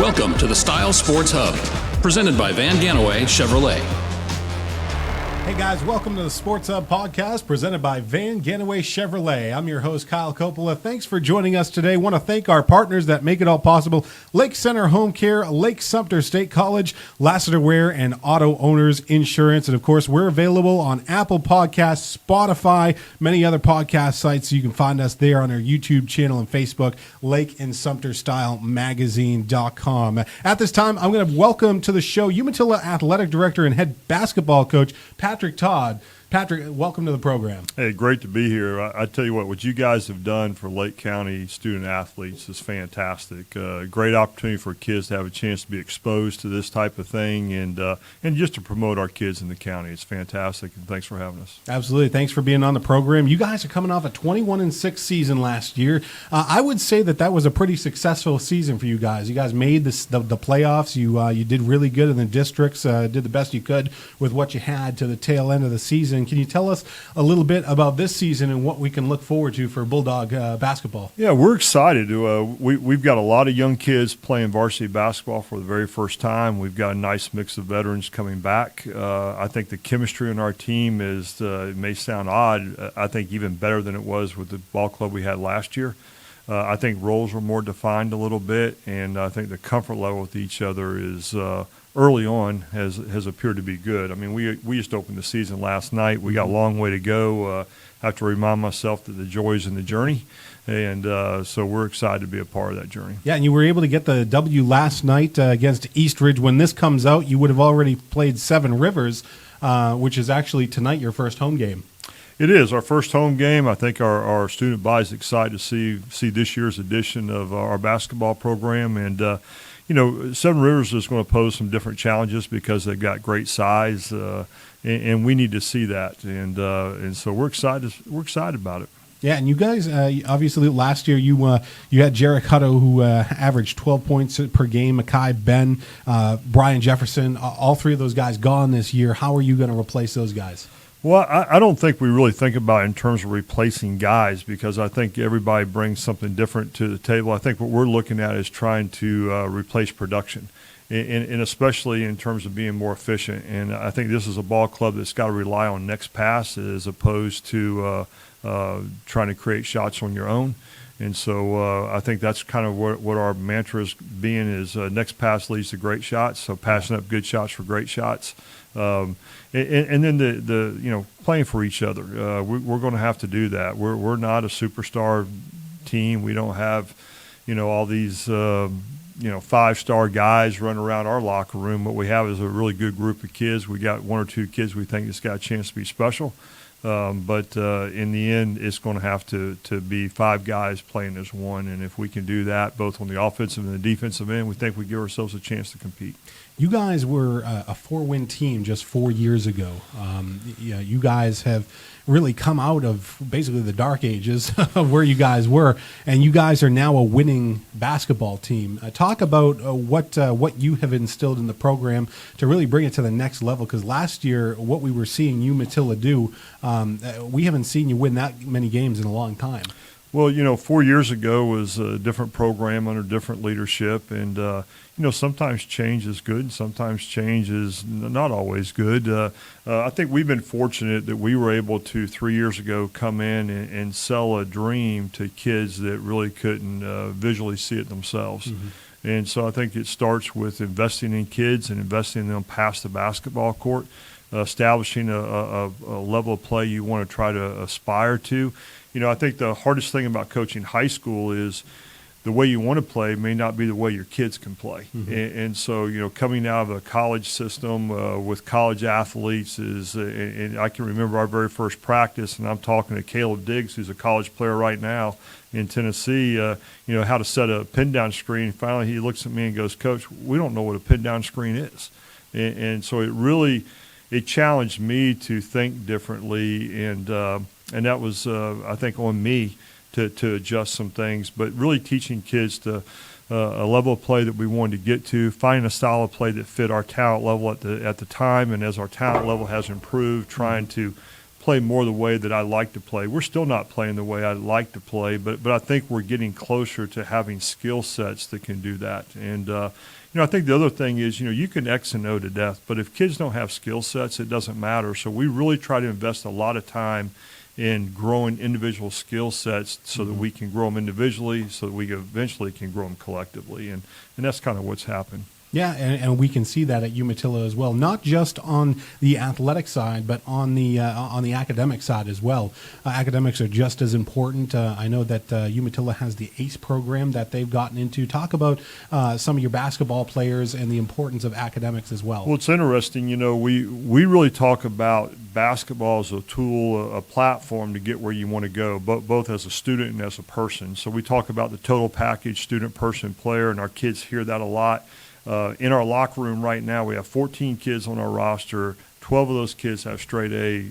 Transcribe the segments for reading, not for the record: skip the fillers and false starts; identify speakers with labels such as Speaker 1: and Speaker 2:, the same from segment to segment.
Speaker 1: Welcome to the Style Sports Hub, presented by Van Ganaway Chevrolet.
Speaker 2: Hey guys, welcome to the Sports Hub podcast presented by Van Ganaway Chevrolet. I'm your host, Kyle Coppola. Thanks for joining us today. I want to thank our partners that make it all possible. Lake Center Home Care, Lake Sumter State College, Lassiter Ware, and Auto Owners Insurance. And of course, we're available on Apple Podcasts, Spotify, many other podcast sites. So you can find us there on our YouTube channel and Facebook, Lake and Sumter Style Magazine.com. At this time, I'm going to welcome to the show Umatilla Athletic Director and Head Basketball Coach, Patrick Todd. Patrick, welcome to the program.
Speaker 3: Hey, great to be here. I tell you what you guys have done for Lake County student athletes is fantastic. Great opportunity for kids to have a chance to be exposed to this type of thing and just to promote our kids in the county. It's fantastic, and thanks for having us.
Speaker 2: Absolutely. Thanks for being on the program. You guys are coming off a 21-6 season last year. I would say that was a pretty successful season for you guys. You guys made the playoffs. You did really good in the districts, did the best you could with what you had to the tail end of the season. Can you tell us a little bit about this season and what we can look forward to for Bulldog basketball?
Speaker 3: Yeah, we're excited. We've got a lot of young kids playing varsity basketball for the very first time. We've got a nice mix of veterans coming back. I think the chemistry on our team is, it may sound odd, I think even better than it was with the ball club we had last year. I think roles were more defined a little bit, and I think the comfort level with each other is early on has appeared to be good. I mean, we just opened the season last night. We got a long way to go. I have to remind myself that the joy is in the journey, and so we're excited to be a part of that journey.
Speaker 2: Yeah, and you were able to get the W last night against Eastridge. When this comes out, you would have already played Seven Rivers, which is actually tonight your first home game.
Speaker 3: It is our first home game. I think our student body is excited to see this year's edition of our basketball program. And, Seven Rivers is going to pose some different challenges because they've got great size, and we need to see that. And so we're excited. We're excited about it.
Speaker 2: Yeah, and you guys, obviously last year you had Jarek Hutto, who averaged 12 points per game, Makai Ben, Brian Jefferson, all three of those guys gone this year. How are you going to replace those guys?
Speaker 3: Well, I don't think we really think about it in terms of replacing guys because I think everybody brings something different to the table. I think what we're looking at is trying to replace production, and especially in terms of being more efficient. And I think this is a ball club that's got to rely on next pass as opposed to trying to create shots on your own. And so I think that's kind of what our mantra is being is next pass leads to great shots, so passing up good shots for great shots. And then the playing for each other. We're going to have to do that. We're not a superstar team. We don't have, all these, 5-star guys running around our locker room. What we have is a really good group of kids. We got one or two kids we think that's got a chance to be special. But in the end, it's going to have to be 5 guys playing as one. And if we can do that, both on the offensive and the defensive end, we think we give ourselves a chance to compete.
Speaker 2: You guys were a 4-win team just 4 years ago. You guys have really come out of basically the dark ages of where you guys were, and you guys are now a winning basketball team. Talk about what you have instilled in the program to really bring it to the next level, because last year what we were seeing Umatilla do, we haven't seen you win that many games in a long time.
Speaker 3: Well, 4 years ago was a different program under different leadership, and sometimes change is good, sometimes change is not always good. I think we've been fortunate that we were able to 3 years ago come in and sell a dream to kids that really couldn't visually see it themselves. Mm-hmm. And so I think it starts with investing in kids and investing in them past the basketball court, establishing a level of play you want to try to aspire to. I think the hardest thing about coaching high school is the way you want to play may not be the way your kids can play. Mm-hmm. And so, coming out of a college system with college athletes and I can remember our very first practice, and I'm talking to Caleb Diggs, who's a college player right now in Tennessee, how to set a pin-down screen. Finally, he looks at me and goes, "Coach, we don't know what a pin-down screen is." And so it challenged me to think differently, and that was, I think, on me to adjust some things, but really teaching kids to a level of play that we wanted to get to, finding a style of play that fit our talent level at the time, and as our talent level has improved, trying to play more the way that I like to play. We're still not playing the way I like to play, but I think we're getting closer to having skill sets that can do that. And I think the other thing is, you can X and O to death, but if kids don't have skill sets, it doesn't matter. So we really try to invest a lot of time in growing individual skill sets so that we can grow them individually, so that we eventually can grow them collectively. And that's kind of what's happened.
Speaker 2: Yeah, and we can see that at Umatilla as well, not just on the athletic side, but on the academic side as well. Academics are just as important. I know that Umatilla has the ACE program that they've gotten into. Talk about some of your basketball players and the importance of academics as well.
Speaker 3: Well, it's interesting. We really talk about basketball as a tool, a platform to get where you want to go, both as a student and as a person. So we talk about the total package, student, person, player, and our kids hear that a lot. In our locker room right now, we have 14 kids on our roster. 12 of those kids have straight A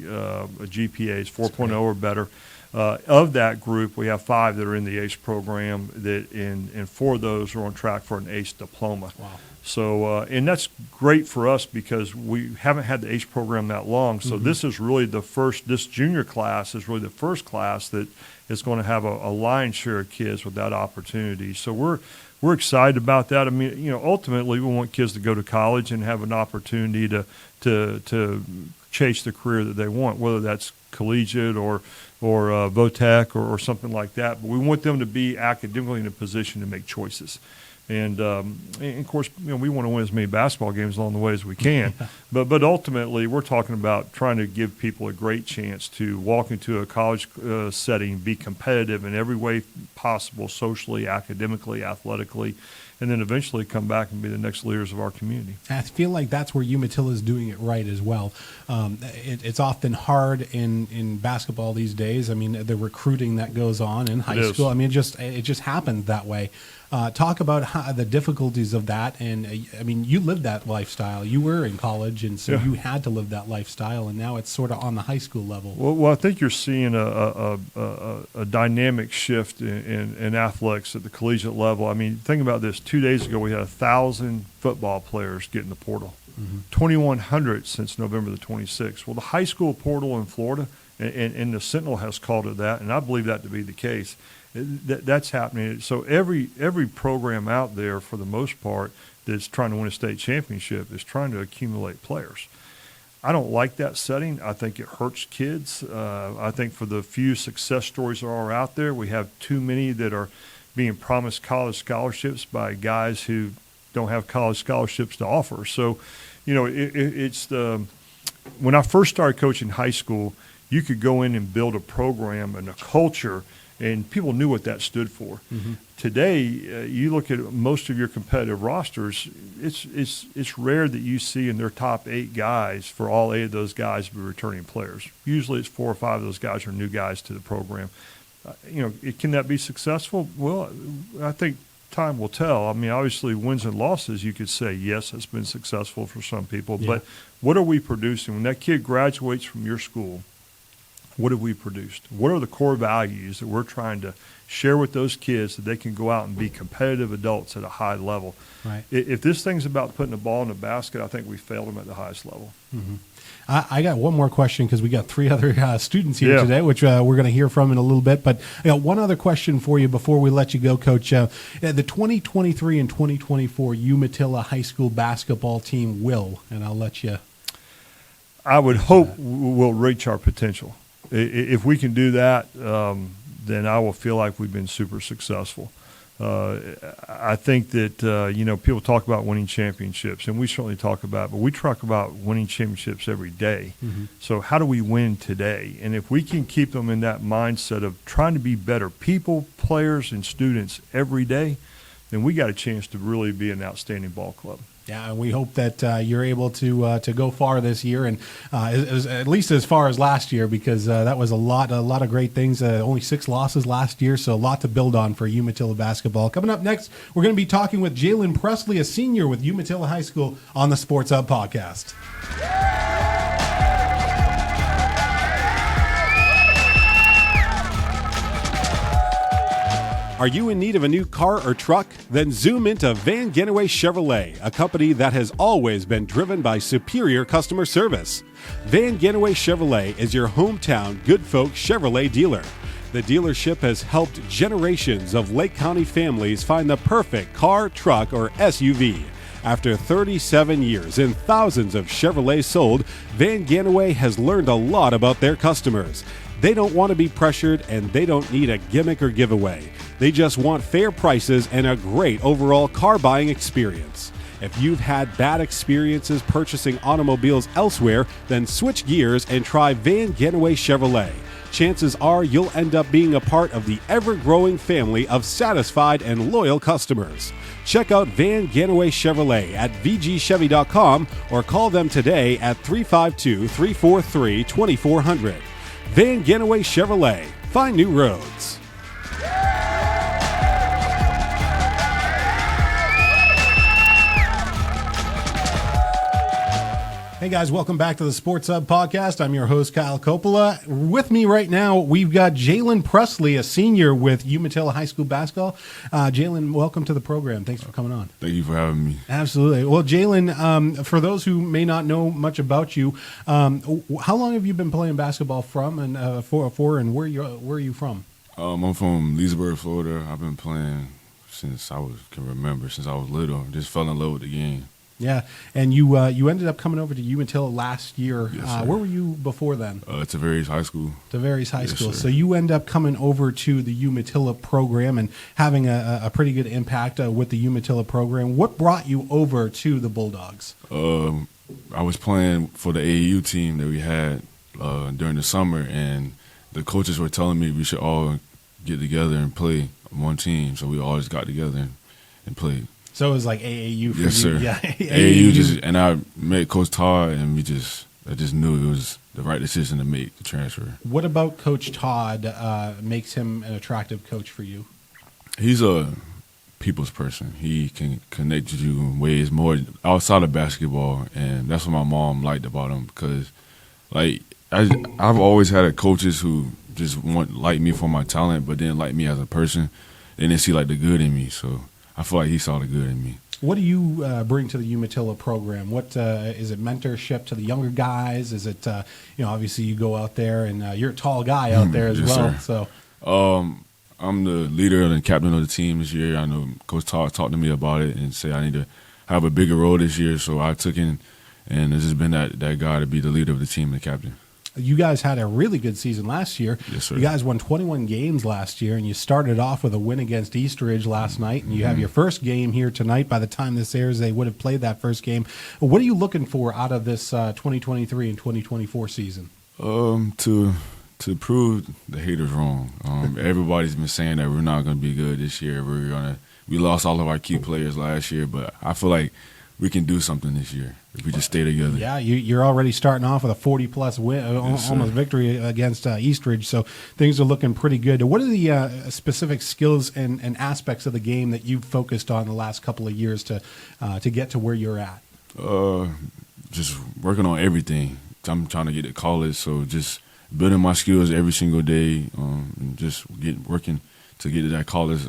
Speaker 3: GPAs, 4.0 or better. Of that group, we have 5 that are in the ACE program, and 4 of those are on track for an ACE diploma.
Speaker 2: Wow.
Speaker 3: So, and that's great for us because we haven't had the ACE program that long. So this is really this junior class is really the first class that is going to have a lion's share of kids with that opportunity. So we're excited about that. I mean, ultimately we want kids to go to college and have an opportunity to chase the career that they want, whether that's collegiate or VOTEC or something like that. But we want them to be academically in a position to make choices. And of course, we want to win as many basketball games along the way as we can. But ultimately, we're talking about trying to give people a great chance to walk into a college setting, be competitive in every way possible, socially, academically, athletically, and then eventually come back and be the next leaders of our community.
Speaker 2: I feel like that's where Umatilla is doing it right as well. It's often hard in basketball these days. I mean, the recruiting that goes on in high school. I mean, it just happens that way. Talk about the difficulties of that, and I mean, you lived that lifestyle. You were in college, and so you had to live that lifestyle, and now it's sort of on the high school level.
Speaker 3: Well, I think you're seeing a dynamic shift in athletics at the collegiate level. I mean, think about this. 2 days ago, we had 1,000 football players get in the portal. 2,100 since November the 26th. Well, the high school portal in Florida, and the Sentinel has called it that, and I believe that to be the case. That's happening. So every program out there, for the most part, that's trying to win a state championship is trying to accumulate players. I don't like that setting. I think it hurts kids. I think for the few success stories that are out there, we have too many that are being promised college scholarships by guys who don't have college scholarships to offer. So, when I first started coaching high school, you could go in and build a program and a culture, and people knew what that stood for. Today, you look at most of your competitive rosters, it's rare that you see in their top 8 guys for all 8 of those guys to be returning players. Usually it's 4 or 5 of those guys are new guys to the program. Can that be successful? Well, I think time will tell. I mean, obviously wins and losses, you could say, yes, it's been successful for some people, but what are we producing? When that kid graduates from your school, what have we produced? What are the core values that we're trying to share with those kids so they can go out and be competitive adults at a high level?
Speaker 2: Right.
Speaker 3: If this thing's about putting a ball in the basket, I think we failed them at the highest level.
Speaker 2: I got one more question because we got 3 other students here today, which we're going to hear from in a little bit. But one other question for you before we let you go, Coach. The 2023 and 2024 Umatilla High School basketball team will, and I'll let you.
Speaker 3: I would hope we'll reach our potential. If we can do that, then I will feel like we've been super successful. I think that, people talk about winning championships, and we certainly talk about it, but we talk about winning championships every day. So how do we win today? And if we can keep them in that mindset of trying to be better people, players, and students every day, then we got a chance to really be an outstanding ball club.
Speaker 2: Yeah, and we hope that you're able to go far this year, and at least as far as last year, because that was a lot of great things. Only 6 losses last year, so a lot to build on for Umatilla basketball. Coming up next, we're going to be talking with Jalen Pressley, a senior with Umatilla High School, on the Sports Hub podcast. Are you in need of a new car or truck? Then zoom into Van Genaway Chevrolet, a company that has always been driven by superior customer service. Van Genaway Chevrolet is your hometown Good Folk Chevrolet dealer. The dealership has helped generations of Lake County families find the perfect car, truck, or SUV. After 37 years and thousands of Chevrolets sold, Van Ganaway has learned a lot about their customers. They don't want to be pressured, and they don't need a gimmick or giveaway. They just want fair prices and a great overall car buying experience. If you've had bad experiences purchasing automobiles elsewhere, then switch gears and try Van Ganaway Chevrolet. Chances are you'll end up being a part of the ever-growing family of satisfied and loyal customers. Check out Van Ganaway Chevrolet at vgchevy.com or call them today at 352-343-2400. Van Ganaway Chevrolet. Find new roads. Hey guys, welcome back to the Sports Hub Podcast. I'm your host, Kyle Coppola. With me right now, we've got Jalen Pressley, a senior with Umatilla High School basketball. Jalen, welcome to the program. Thanks for coming on.
Speaker 3: Thank you for having me.
Speaker 2: Absolutely. Well, Jalen, for those who may not know much about you, how long have you been playing basketball from and for and where are you from?
Speaker 4: I'm from Leesburg, Florida. I've been playing since I can remember, since I was little. Just fell in love with the game.
Speaker 2: Yeah, and you ended up coming over to Umatilla last year.
Speaker 4: Yes,
Speaker 2: where were you before then?
Speaker 4: Tavares High School.
Speaker 2: Tavares High School.
Speaker 4: Sir.
Speaker 2: So you end up coming over to the Umatilla program and having a pretty good impact with the Umatilla program. What brought you over to the Bulldogs?
Speaker 4: I was playing for the AAU team that we had during the summer, and the coaches were telling me we should all get together and play on one team. So we always got together and played.
Speaker 2: So it was like AAU for
Speaker 4: yes,
Speaker 2: you.
Speaker 4: Sir.
Speaker 2: Yeah,
Speaker 4: AAU and I met Coach Todd, and I just knew it was the right decision to make, the transfer.
Speaker 2: What about Coach Todd makes him an attractive coach for you?
Speaker 4: He's a people's person. He can connect with you in ways more outside of basketball, and that's what my mom liked about him because, like, I've always had coaches who just like me for my talent, but didn't like me as a person. They didn't see like the good in me, so I feel like he saw the good in me.
Speaker 2: What do you bring to the Umatilla program? What is it? Mentorship to the younger guys? Is it obviously you go out there and you're a tall guy out there as
Speaker 4: yes,
Speaker 2: well.
Speaker 4: Sir.
Speaker 2: So
Speaker 4: I'm the leader and captain of the team this year. I know Coach Todd talked to me about it and said I need to have a bigger role this year. So I took in, and it's just been that guy to be the leader of the team and the captain.
Speaker 2: You guys had a really good season last year.
Speaker 4: Yes, sir.
Speaker 2: You guys won 21 games last year, and you started off with a win against Eastridge last night, and you have your first game here tonight. By the time this airs, they would have played that first game. What are you looking for out of this 2023 and 2024 season?
Speaker 4: To prove the haters wrong. Everybody's been saying that we're not going to be good this year. We lost all of our key players last year, but I feel like we can do something this year if we just stay together.
Speaker 2: Yeah, you're already starting off with a 40-plus win,
Speaker 4: yes,
Speaker 2: almost victory against Eastridge, so things are looking pretty good. What are the specific skills and aspects of the game that you've focused on the last couple of years to get to where you're at?
Speaker 4: Just working on everything. I'm trying to get to college, so just building my skills every single day, and just working to get to that college.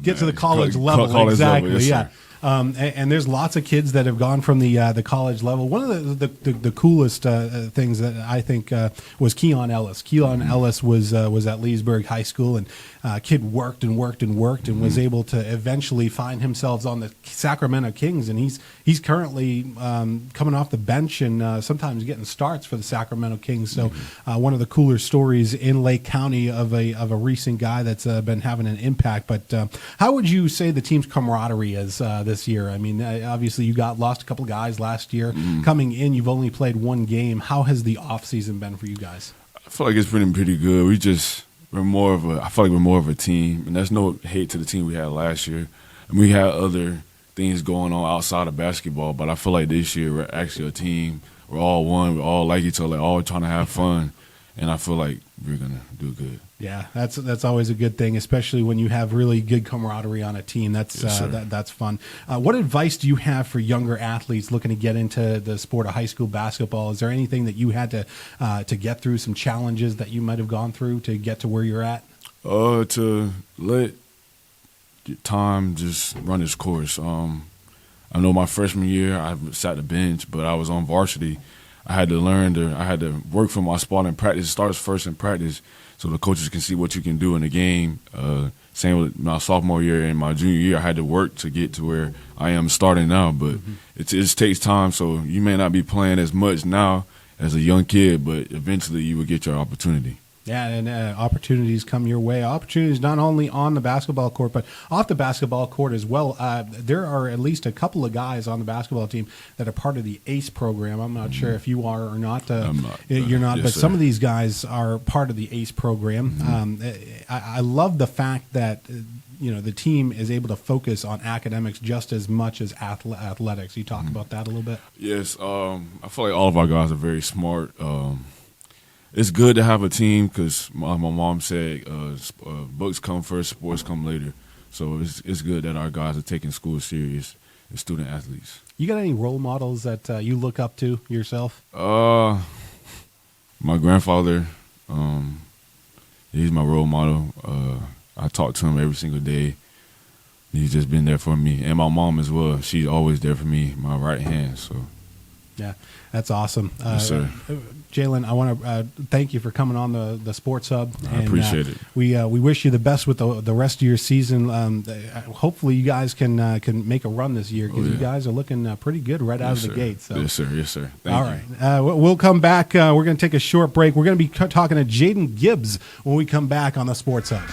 Speaker 2: Get to the college level, exactly.
Speaker 4: Level, yes,
Speaker 2: yeah. And there's lots of kids that have gone from the college level. One of the coolest things that I think was Keon Ellis. Keon Ellis was at Leesburg High School, and kid worked and was able to eventually find himself on the Sacramento Kings, and he's currently coming off the bench and sometimes getting starts for the Sacramento Kings. So one of the cooler stories in Lake County of a recent guy that's been having an impact. But how would you say the team's camaraderie is this year? I mean, obviously you lost a couple of guys last year. Coming in, you've only played one game. How has the off season been for you guys?
Speaker 4: I feel like it's been pretty good. I feel like we're more of a team, and that's no hate to the team we had last year. And we had other things going on outside of basketball, but I feel like this year we're actually a team. We're all one. We're all like each other, all trying to have fun, and I feel like we're gonna do good.
Speaker 2: Yeah, that's always a good thing, especially when you have really good camaraderie on a team. That's that's fun. What advice do you have for younger athletes looking to get into the sport of high school basketball? Is there anything that you had to get through, some challenges that you might have gone through to get to where you're at?
Speaker 4: To let time just run its course. I know my freshman year I sat the bench, but I was on varsity. I had to I had to work for my spot in practice. It starts first in practice, so the coaches can see what you can do in the game. Same with my sophomore year and my junior year, I had to work to get to where I am starting now. But it just takes time, so you may not be playing as much now as a young kid, but eventually you will get your opportunity.
Speaker 2: Yeah, and opportunities come your way. Opportunities not only on the basketball court, but off the basketball court as well. There are at least a couple of guys on the basketball team that are part of the ACE program. I'm not sure if you are or not.
Speaker 4: I'm not.
Speaker 2: You're not,
Speaker 4: Yes,
Speaker 2: but
Speaker 4: sir.
Speaker 2: some of these guys are part of the ACE program. I love the fact that the team is able to focus on academics just as much as athletics. You talk about that a little bit?
Speaker 4: Yes, I feel like all of our guys are very smart. It's good to have a team because my mom said books come first, sports come later. So it's good that our guys are taking school serious as student athletes.
Speaker 2: You got any role models that you look up to yourself?
Speaker 4: My grandfather, he's my role model. I talk to him every single day. He's just been there for me. And my mom as well. She's always there for me, my right hand. So.
Speaker 2: Yeah, that's awesome.
Speaker 4: Yes, sir.
Speaker 2: Jalen, I want to thank you for coming on the Sports Hub.
Speaker 4: I appreciate it.
Speaker 2: We wish you the best with the rest of your season. Hopefully, you guys can make a run this year because you guys are looking pretty good right out of the gate. So.
Speaker 4: Yes, sir. Yes, sir. Thank
Speaker 2: All
Speaker 4: you.
Speaker 2: right. We'll come back. We're going to take a short break. We're going to be talking to Jadon Gibbs when we come back on the Sports Hub.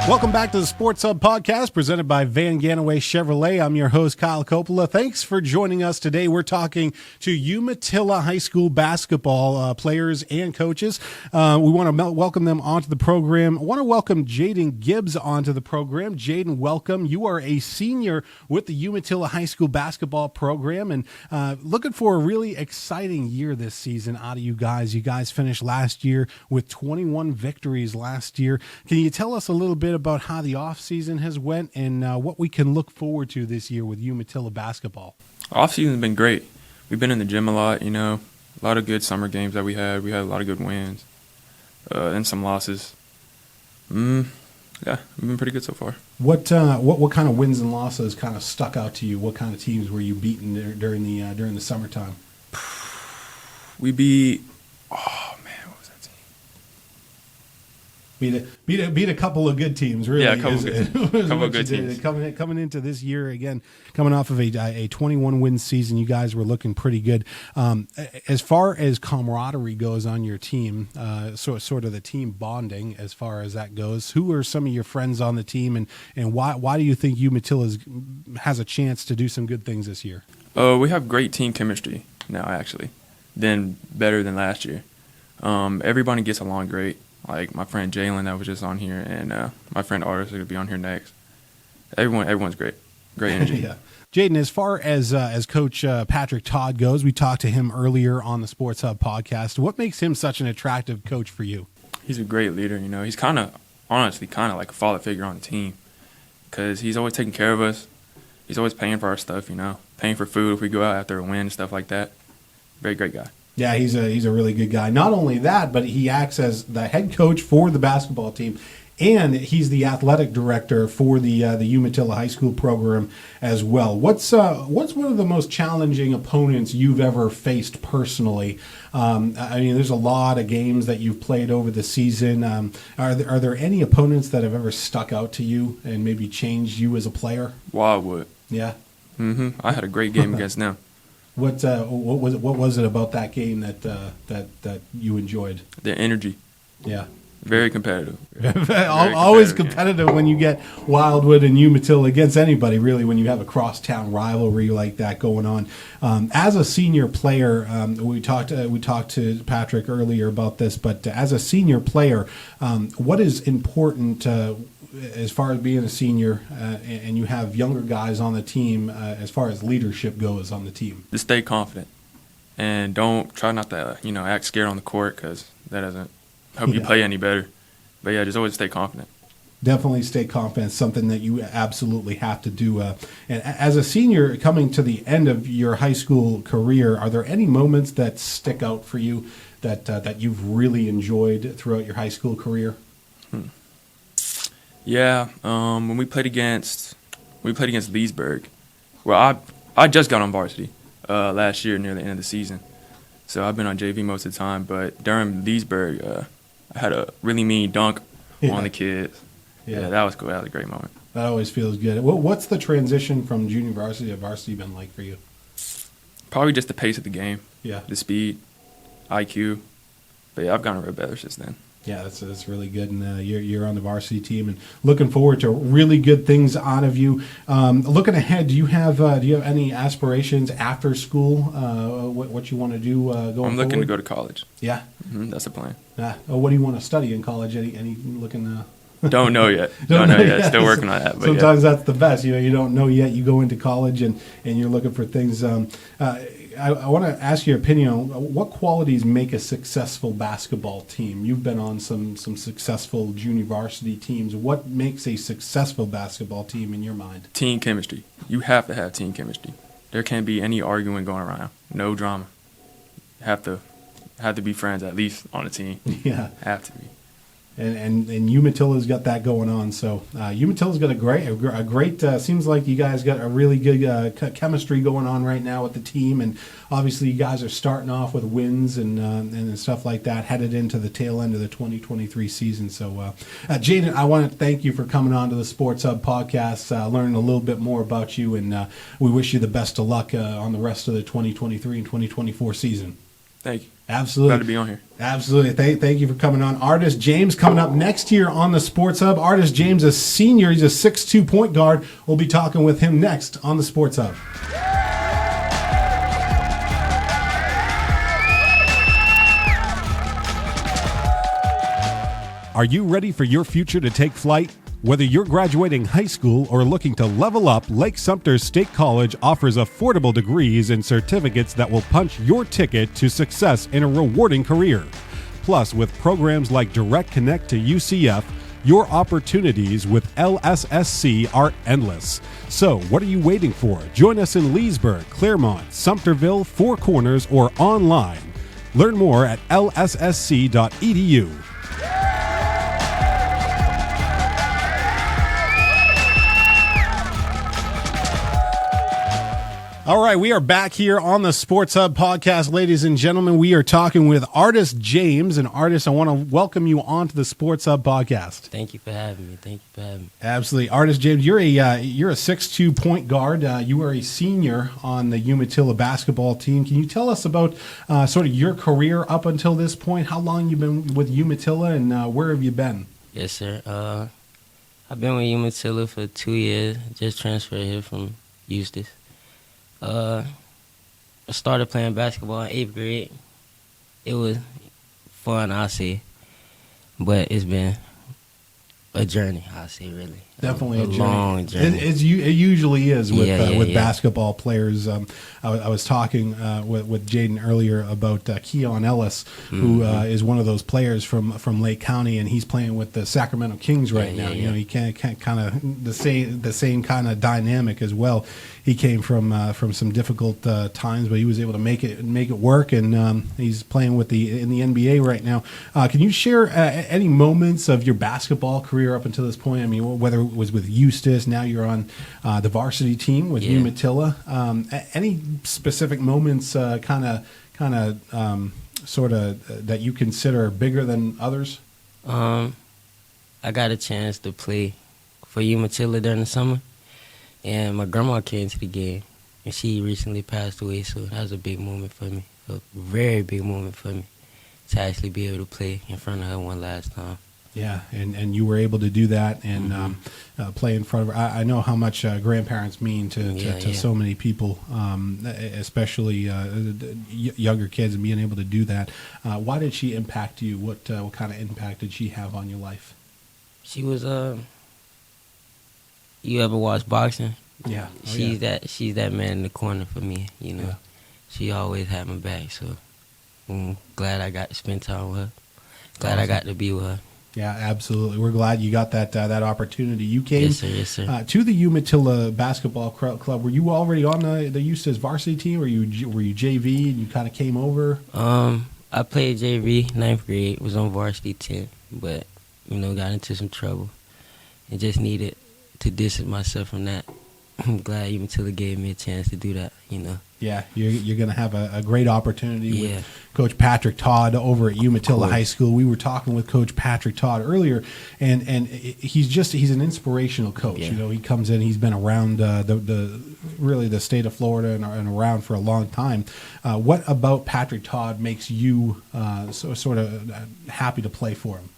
Speaker 2: Welcome back to the Sports Hub podcast presented by Van Ganaway Chevrolet. I'm your host, Kyle Coppola. Thanks for joining us today. We're talking to Umatilla High School basketball players and coaches. We want to welcome them onto the program. I want to welcome Jadon Gibbs onto the program. Jadon, welcome. You are a senior with the Umatilla High School basketball program and looking for a really exciting year this season out of you guys. You guys finished last year with 21 victories last year. Can you tell us a little bit about how the offseason has went and what we can look forward to this year with Umatilla basketball?
Speaker 5: Offseason's been great. We've been in the gym a lot, a lot of good summer games that we had. We had a lot of good wins and some losses. Yeah, we've been pretty good so far.
Speaker 2: What kind of wins and losses kind of stuck out to you? What kind of teams were you beating during the summertime?
Speaker 5: We beat what was that team?
Speaker 2: Beat a couple of good teams, really.
Speaker 5: Yeah, a couple of good teams.
Speaker 2: Coming into this year again, coming off of a 21-win season, you guys were looking pretty good. As far as camaraderie goes on your team, sort of the team bonding as far as that goes, who are some of your friends on the team, and why do you think Umatilla has a chance to do some good things this year?
Speaker 5: We have great team chemistry now, actually, better than last year. Everybody gets along great. Like my friend Jalen that was just on here, and my friend Artis who'll be on here next. Everyone's great. Great energy.
Speaker 2: Yeah. Jadon, as far as Coach Patrick Todd goes, we talked to him earlier on the Sports Hub podcast. What makes him such an attractive coach for you?
Speaker 5: He's a great leader. He's honestly kind of like a father figure on the team because he's always taking care of us. He's always paying for our stuff, paying for food if we go out after a win and stuff like that. Very great guy.
Speaker 2: Yeah, he's a really good guy. Not only that, but he acts as the head coach for the basketball team, and he's the athletic director for the Umatilla High School program as well. What's one of the most challenging opponents you've ever faced personally? There's a lot of games that you've played over the season. Are there any opponents that have ever stuck out to you and maybe changed you as a player?
Speaker 5: Wildwood.
Speaker 2: Yeah.
Speaker 5: I had a great game against them.
Speaker 2: What was it about that game that you enjoyed?
Speaker 5: The energy.
Speaker 2: Yeah.
Speaker 5: Very competitive.
Speaker 2: Always competitive when you get Wildwood and Umatilla against anybody, really, when you have a crosstown rivalry like that going on. As a senior player, we talked to Patrick earlier about this, but as a senior player, what is important as far as being a senior and you have younger guys on the team as far as leadership goes on the team?
Speaker 5: To stay confident and try not to act scared on the court because that doesn't help you play any better. But yeah, just always stay confident.
Speaker 2: Definitely stay confident, something that you absolutely have to do. And as a senior coming to the end of your high school career, are there any moments that stick out for you that you've really enjoyed throughout your high school career?
Speaker 5: Yeah, when we played against Leesburg. Well, I just got on varsity last year near the end of the season, so I've been on JV most of the time. But during Leesburg, I had a really mean dunk on the kids. Yeah, that was cool. That was a great moment.
Speaker 2: That always feels good. What's the transition from junior varsity to varsity been like for you?
Speaker 5: Probably just the pace of the game.
Speaker 2: Yeah.
Speaker 5: The speed, IQ. But yeah, I've gotten real better since then.
Speaker 2: Yeah, that's really good, and you're on the varsity team, and looking forward to really good things out of you. Looking ahead, do you have any aspirations after school? What you want to do going forward?
Speaker 5: I'm looking to go to college.
Speaker 2: Yeah,
Speaker 5: that's the plan.
Speaker 2: What do you want to study in college? Any looking?
Speaker 5: Don't know yet. Don't know yet. Still working on that. But
Speaker 2: sometimes that's the best. You don't know yet. You go into college and you're looking for things. I want to ask your opinion on what qualities make a successful basketball team. You've been on some successful junior varsity teams. What makes a successful basketball team in your mind?
Speaker 5: Team chemistry. You have to have team chemistry. There can't be any arguing going around. No drama. Have to be friends at least on a team.
Speaker 2: Yeah,
Speaker 5: have to be.
Speaker 2: And Umatilla's got that going on. So Umatilla's got a great. Seems like you guys got a really good chemistry going on right now with the team, and obviously you guys are starting off with wins and stuff like that, headed into the tail end of the 2023 season. So, Jadon, I want to thank you for coming on to the Sports Hub podcast, learning a little bit more about you, and we wish you the best of luck on the rest of the 2023 and 2024 season.
Speaker 5: Thank you.
Speaker 2: Absolutely.
Speaker 5: Glad to be on here.
Speaker 2: Absolutely. Thank you for coming on. Artis James coming up next year on the Sports Hub. Artis James, a senior. He's a 6'2" point guard. We'll be talking with him next on the Sports Hub. Are you ready for your future to take flight? Whether you're graduating high school or looking to level up, Lake Sumter State College offers affordable degrees and certificates that will punch your ticket to success in a rewarding career. Plus, with programs like Direct Connect to UCF, your opportunities with LSSC are endless. So, what are you waiting for? Join us in Leesburg, Claremont, Sumterville, Four Corners, or online. Learn more at lssc.edu. All right, we are back here on the Sports Hub podcast, ladies and gentlemen. We are talking with Artis James. And Artis, I want to welcome you onto the Sports Hub podcast.
Speaker 6: Thank you for having me.
Speaker 2: Absolutely. Artis James, you're a 6'2" point guard. You are a senior on the Umatilla basketball team. Can you tell us about sort of your career up until this point? How long you've been with Umatilla, and where have you been?
Speaker 6: Yes, sir. I've been with Umatilla for 2 years. Just transferred here from Eustis. I started playing basketball in 8th grade. It was fun, I'll say, but it's been a journey, I'll say, really.
Speaker 2: Definitely a
Speaker 6: long journey.
Speaker 2: It usually is with
Speaker 6: yeah.
Speaker 2: basketball players. I was talking with Jadon earlier about Keon Ellis, who is one of those players from Lake County, and he's playing with the Sacramento Kings right now. You know, he can't kind of the same kind of dynamic as well. He came from some difficult times, but he was able to make it work, and he's playing in the NBA right now. Can you share any moments of your basketball career up until this point? I mean, whether it was with Eustis, now you're on the varsity team with Umatilla. Any specific moments, kind of, sort of that you consider bigger than others?
Speaker 6: I got a chance to play for Umatilla during the summer. And my grandma came to the game, and she recently passed away, so that was a big moment for me, a very big moment for me, to actually be able to play in front of her one last time.
Speaker 2: Yeah, and you were able to do that and play in front of her. I know how much grandparents mean to so many people, especially younger kids, and being able to do that. Why did she impact you? What kind of impact did she have on your life?
Speaker 6: She was you ever watch boxing?
Speaker 2: Yeah.
Speaker 6: She's that man in the corner for me, you know. Yeah. She always had my back, so I'm glad I got to spend time with her. Glad I got to be with her.
Speaker 2: Yeah, absolutely. We're glad you got that opportunity. You came
Speaker 6: yes, sir.
Speaker 2: To the Umatilla basketball club. Were you already on the Eustis varsity team, or were you JV and you kind of came over?
Speaker 6: I played JV 9th grade, was on varsity 10th, but got into some trouble. and just needed to distance myself from that. I'm glad Umatilla gave me a chance to do that, you know.
Speaker 2: Yeah, you're going to have a great opportunity
Speaker 6: Yeah.
Speaker 2: with Coach Patrick Todd over at Umatilla High School. We were talking with Coach Patrick Todd earlier, and he's an inspirational coach.
Speaker 6: Yeah.
Speaker 2: You know, he comes in, he's been around the state of Florida and around for a long time. What about Patrick Todd makes you sort of happy to play for him?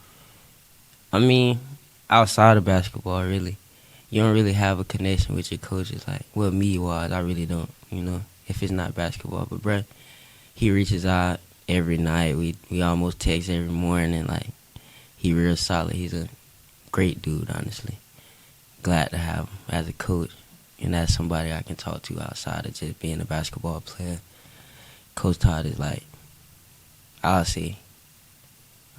Speaker 6: I mean, outside of basketball, really, you don't really have a connection with your coaches. Like, well, me-wise, I really don't, you know, if it's not basketball. But, bruh, he reaches out every night. We almost text every morning. Like, he real solid. He's a great dude, honestly. Glad to have him as a coach. And that's somebody I can talk to outside of just being a basketball player. Coach Todd is like, I'll say,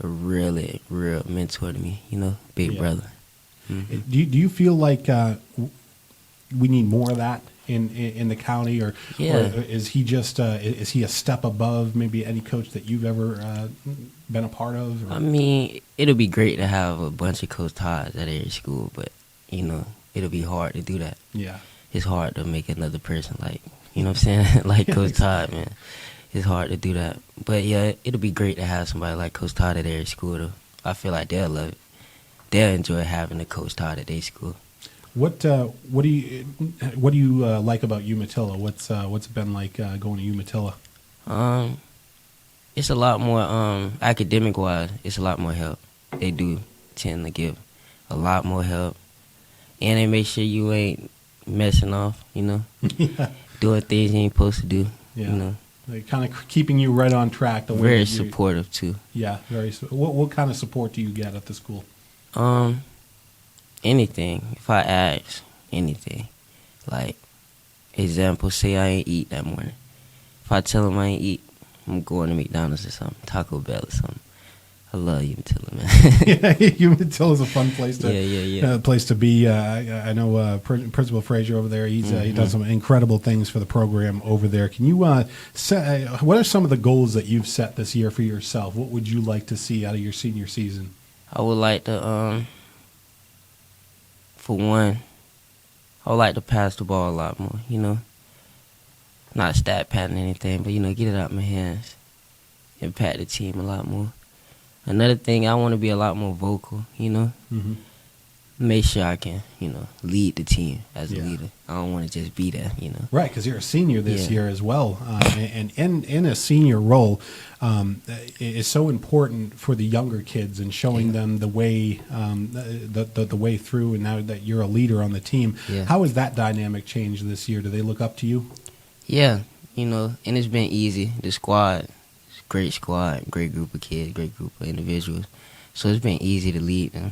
Speaker 6: a really real mentor to me, you know, big brother. Mm-hmm.
Speaker 2: Do you feel like we need more of that in the county, or is he just is he a step above maybe any coach that you've ever been a part of? Or?
Speaker 6: I mean, it'll be great to have a bunch of Coach Todds at every school, but you know, it'll be hard to do that.
Speaker 2: Yeah,
Speaker 6: it's hard to make another person like, you know what I'm saying, like Coach Todd, man. It's hard to do that, but yeah, it'll be great to have somebody like Coach Todd at every school. Though I feel like they'll love it. They'll enjoy having a Coach Todd at their school.
Speaker 2: What do you like about Umatilla? What's it been like going to Umatilla?
Speaker 6: It's a lot more academic wise. It's a lot more help. They do tend to give a lot more help, and they make sure you ain't messing off. You know, doing things you ain't supposed to do.
Speaker 2: Yeah.
Speaker 6: You know,
Speaker 2: like kind of keeping you right on track. The way
Speaker 6: very supportive too.
Speaker 2: Yeah, very. What kind of support do you get at the school?
Speaker 6: Anything. If I ask, anything. Like, example, say I ain't eat that morning. If I tell them I ain't eat, I'm going to McDonald's or something, Taco Bell or something. I love Umatilla, man.
Speaker 2: Yeah, Umatilla is a fun place to place to be. I know Principal Frazier over there. He's he does some incredible things for the program over there. Can you set? What are some of the goals that you've set this year for yourself? What would you like to see out of your senior season?
Speaker 6: I would like to, for one, I would like to pass the ball a lot more, you know. Not stat padding anything, but, you know, get it out of my hands. Impact the team a lot more. Another thing, I want to be a lot more vocal, you know. Mm-hmm. Make sure I can, you know, lead the team as a leader. I don't want to just be there, you know.
Speaker 2: Right, because you're a senior this year as well. And in a senior role, it's so important for the younger kids and showing them the way the way through. And now that you're a leader on the team, how has that dynamic changed this year? Do they look up to you? Yeah,
Speaker 6: you know, and it's been easy. The squad, great squad, great group of kids, great group of individuals. So it's been easy to lead them.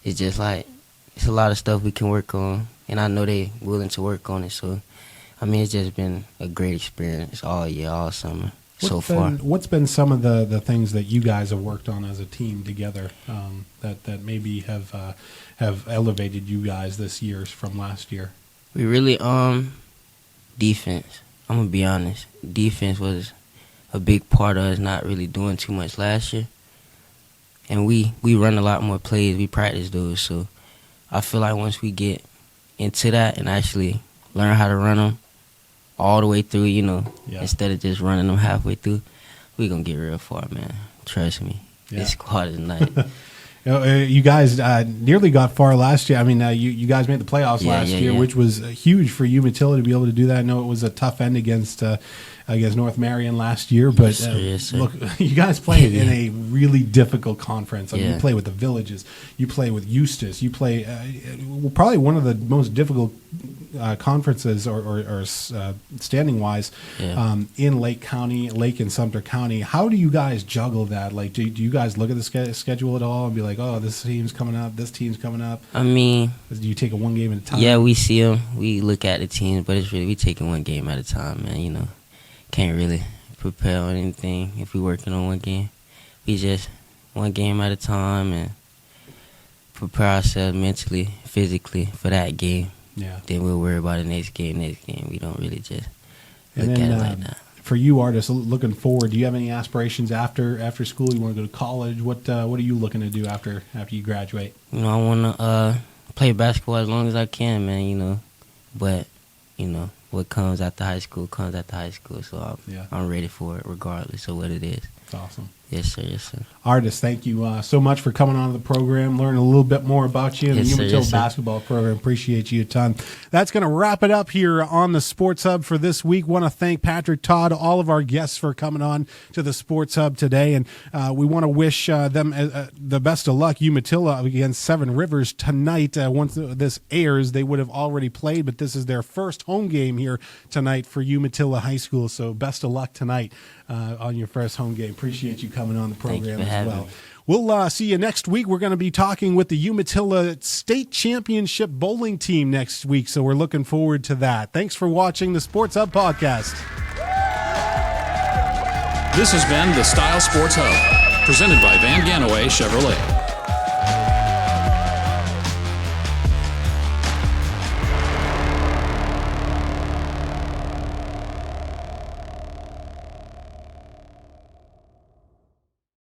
Speaker 6: It's just like, it's a lot of stuff we can work on, and I know they're willing to work on it. So, I mean, it's just been a great experience all year, all summer, so far.
Speaker 2: What's been some of the things that you guys have worked on as a team together that maybe have elevated you guys this year from last year?
Speaker 6: We really, defense. I'm going to be honest. Defense was a big part of us not really doing too much last year. And we run a lot more plays. We practice those. So I feel like once we get into that and actually learn how to run them all the way through, you know, instead of just running them halfway through, we're going to get real far, man. Trust me. This squad is nice.
Speaker 2: You guys nearly got far last year. I mean, you guys made the playoffs last year, which was huge for Umatilla to be able to do that. I know it was a tough end against North Marion last year, but look, you guys played in a really difficult conference. I mean, you play with the Villages, you play with Eustis, you play probably one of the most difficult conferences or standing wise in Lake and Sumter County. How do you guys juggle that? Like, do you guys look at the schedule at all and be like, oh, this team's coming up, this team's coming up?
Speaker 6: I mean,
Speaker 2: do you take it one game at a time?
Speaker 6: Yeah, we see them, we look at the teams, but it's really, we taking one game at a time, man. You know, can't really prepare on anything if we're working on one game. We just one game at a time and prepare ourselves mentally, physically for that game. Yeah. Then we'll worry about the next game. We don't really just look at it like that.
Speaker 2: For you, Artis, looking forward, do you have any aspirations after school? You want to go to college? What are you looking to do after you graduate?
Speaker 6: You know, I play basketball as long as I can, man, you know. But, you know, what comes after high school comes after high school. So I'm ready for it regardless of what it is.
Speaker 2: That's awesome.
Speaker 6: Yes, sir. Yes, sir.
Speaker 2: Artis, thank you so much for coming on to the program, learning a little bit more about you and the Umatilla basketball program. Appreciate you a ton. That's going to wrap it up here on the Sports Hub for this week. Want to thank Patrick Todd, all of our guests for coming on to the Sports Hub today, and we want to wish them the best of luck. Umatilla against Seven Rivers tonight. Once this airs, they would have already played, but this is their first home game here tonight for Umatilla High School, so best of luck tonight on your first home game. Appreciate you coming on the program as well. We'll see you next week. We're going to be talking with the Umatilla State Championship bowling team next week, so we're looking forward to that. Thanks for watching the Sports Hub podcast.
Speaker 1: This has been the Style Sports Hub, presented by Van Ganaway Chevrolet.